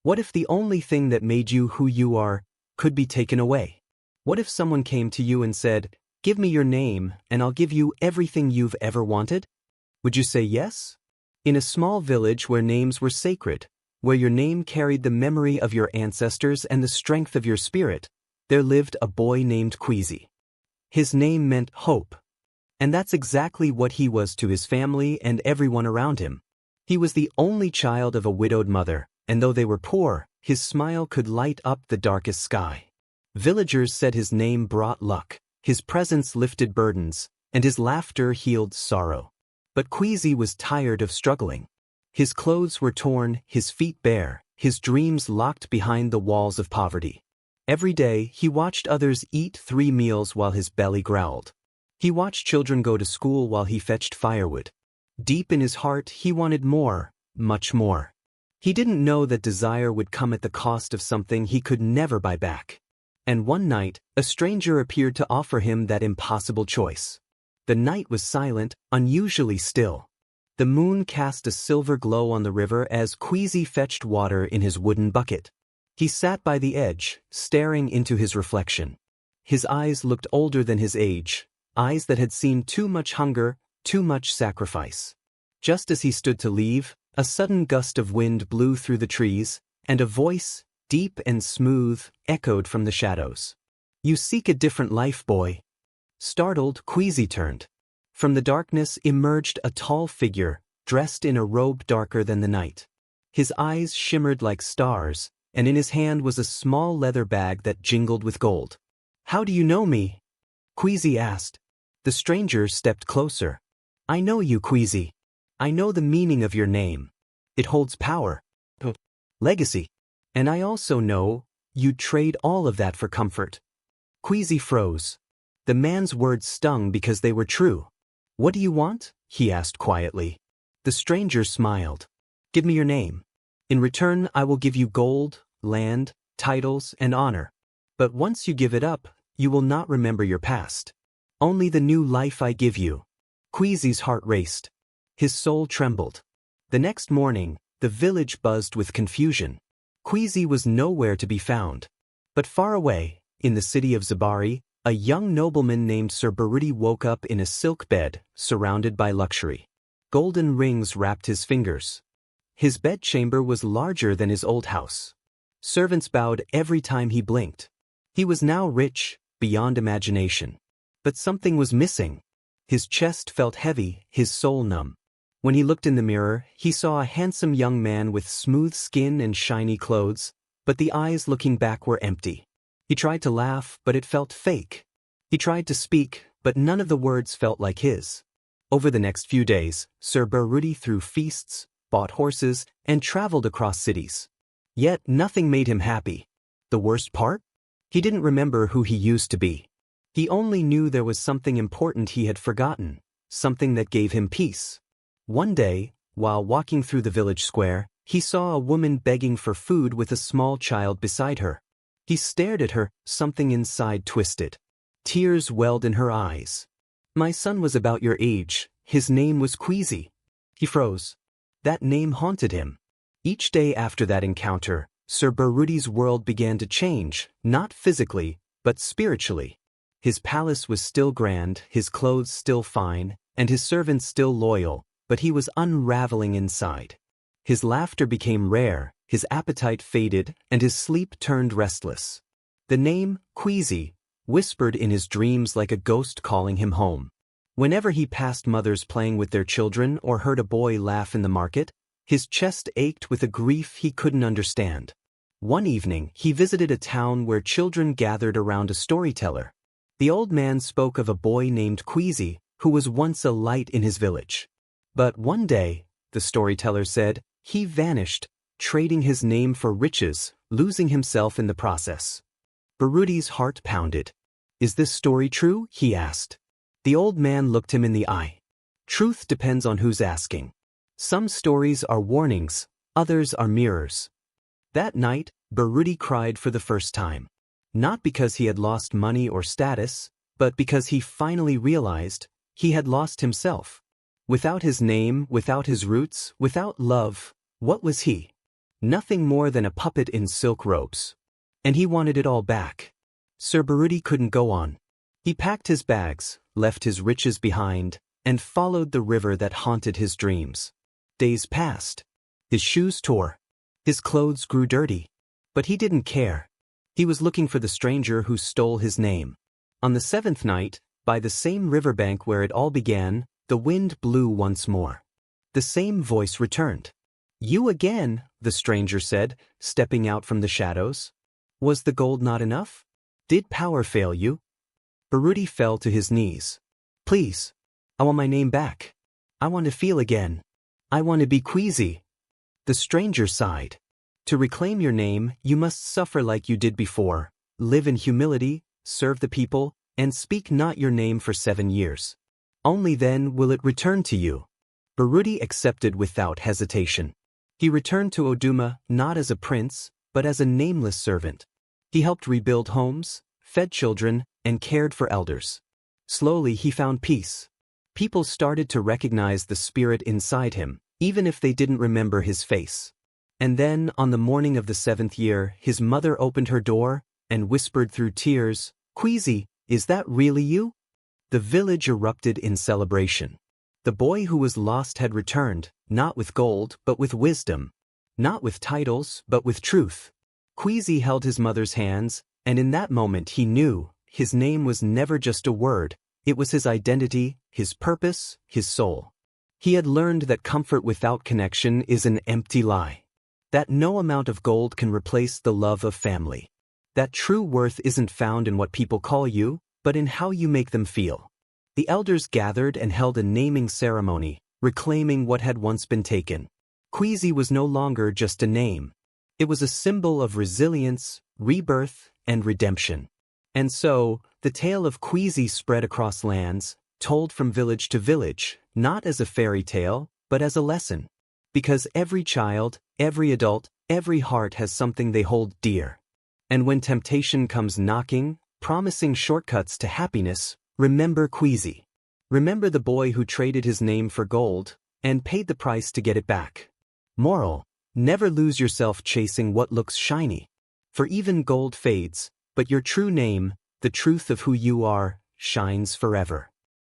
What if the only thing that made you who you are could be taken away? What if someone came to you and said, "Give me your name, and I'll give you everything you've ever wanted"? Would you say yes? In a small village where names were sacred, where your name carried the memory of your ancestors and the strength of your spirit, there lived a boy named Queasy. His name meant hope. And that's exactly what he was to his family and everyone around him. He was the only child of a widowed mother, and though they were poor, his smile could light up the darkest sky. Villagers said his name brought luck, his presence lifted burdens, and his laughter healed sorrow. But Queasy was tired of struggling. His clothes were torn, his feet bare, his dreams locked behind the walls of poverty. Every day, he watched others eat 3 meals while his belly growled. He watched children go to school while he fetched firewood. Deep in his heart, he wanted more, much more. He didn't know that desire would come at the cost of something he could never buy back. And one night, a stranger appeared to offer him that impossible choice. The night was silent, unusually still. The moon cast a silver glow on the river as Queasy fetched water in his wooden bucket. He sat by the edge, staring into his reflection. His eyes looked older than his age, eyes that had seen too much hunger, too much sacrifice. Just as he stood to leave, a sudden gust of wind blew through the trees, and a voice, deep and smooth, echoed from the shadows. "You seek a different life, boy." Startled, Queasy turned. From the darkness emerged a tall figure, dressed in a robe darker than the night. His eyes shimmered like stars, and in his hand was a small leather bag that jingled with gold. "How do you know me?" Queasy asked. The stranger stepped closer. "I know you, Queasy. I know the meaning of your name. It holds power. Legacy. And I also know you'd trade all of that for comfort." Queasy froze. The man's words stung because they were true. "What do you want?" he asked quietly. The stranger smiled. "Give me your name. In return, I will give you gold, land, titles, and honor. But once you give it up, you will not remember your past. Only the new life I give you." Queasy's heart raced. His soul trembled. The next morning, the village buzzed with confusion. Queasy was nowhere to be found. But far away, in the city of Zabari, a young nobleman named Sir Baruti woke up in a silk bed, surrounded by luxury. Golden rings wrapped his fingers. His bedchamber was larger than his old house. Servants bowed every time he blinked. He was now rich, beyond imagination. But something was missing. His chest felt heavy, his soul numb. When he looked in the mirror, he saw a handsome young man with smooth skin and shiny clothes, but the eyes looking back were empty. He tried to laugh, but it felt fake. He tried to speak, but none of the words felt like his. Over the next few days, Sir Baruti threw feasts, bought horses, and traveled across cities. Yet nothing made him happy. The worst part? He didn't remember who he used to be. He only knew there was something important he had forgotten, something that gave him peace. One day, while walking through the village square, he saw a woman begging for food with a small child beside her. He stared at her, something inside twisted. Tears welled in her eyes. "My son was about your age. His name was Queasy." He froze. That name haunted him. Each day after that encounter, Sir Baruti's world began to change, not physically, but spiritually. His palace was still grand, his clothes still fine, and his servants still loyal, but he was unraveling inside. His laughter became rare, his appetite faded, and his sleep turned restless. The name, Queasy, whispered in his dreams like a ghost calling him home. Whenever he passed mothers playing with their children or heard a boy laugh in the market, his chest ached with a grief he couldn't understand. One evening, he visited a town where children gathered around a storyteller. The old man spoke of a boy named Queasy, who was once a light in his village. But one day, the storyteller said, he vanished, trading his name for riches, losing himself in the process. Baruti's heart pounded. "Is this story true?" he asked. The old man looked him in the eye. "Truth depends on who's asking. Some stories are warnings, others are mirrors." That night, Baruti cried for the first time. Not because he had lost money or status, but because he finally realized he had lost himself. Without his name, without his roots, without love, what was he? Nothing more than a puppet in silk robes. And he wanted it all back. Sir Baruti couldn't go on. He packed his bags, left his riches behind, and followed the river that haunted his dreams. Days passed. His shoes tore. His clothes grew dirty. But he didn't care. He was looking for the stranger who stole his name. On the 7th night, by the same riverbank where it all began, the wind blew once more. The same voice returned. "You again," the stranger said, stepping out from the shadows. "Was the gold not enough? Did power fail you?" Baruti fell to his knees. "Please, I want my name back. I want to feel again. I want to be queasy." The stranger sighed. "To reclaim your name, you must suffer like you did before, live in humility, serve the people, and speak not your name for 7 years. Only then will it return to you." Baruti accepted without hesitation. He returned to Oduma not as a prince, but as a nameless servant. He helped rebuild homes, fed children, and cared for elders. Slowly he found peace. People started to recognize the spirit inside him, even if they didn't remember his face. And then, on the morning of the 7th year, his mother opened her door and whispered through tears, "Queasy, is that really you?" The village erupted in celebration. The boy who was lost had returned, not with gold, but with wisdom. Not with titles, but with truth. Queasy held his mother's hands, and in that moment he knew his name was never just a word, it was his identity, his purpose, his soul. He had learned that comfort without connection is an empty lie. That no amount of gold can replace the love of family. That true worth isn't found in what people call you, but in how you make them feel. The elders gathered and held a naming ceremony, reclaiming what had once been taken. Queasy was no longer just a name. It was a symbol of resilience, rebirth, and redemption. And so, the tale of Queasy spread across lands, told from village to village, not as a fairy tale, but as a lesson. Because every child, every adult, every heart has something they hold dear. And when temptation comes knocking, promising shortcuts to happiness, remember Queasy. Remember the boy who traded his name for gold, and paid the price to get it back. Moral: never lose yourself chasing what looks shiny. For even gold fades, but your true name, the truth of who you are, shines forever.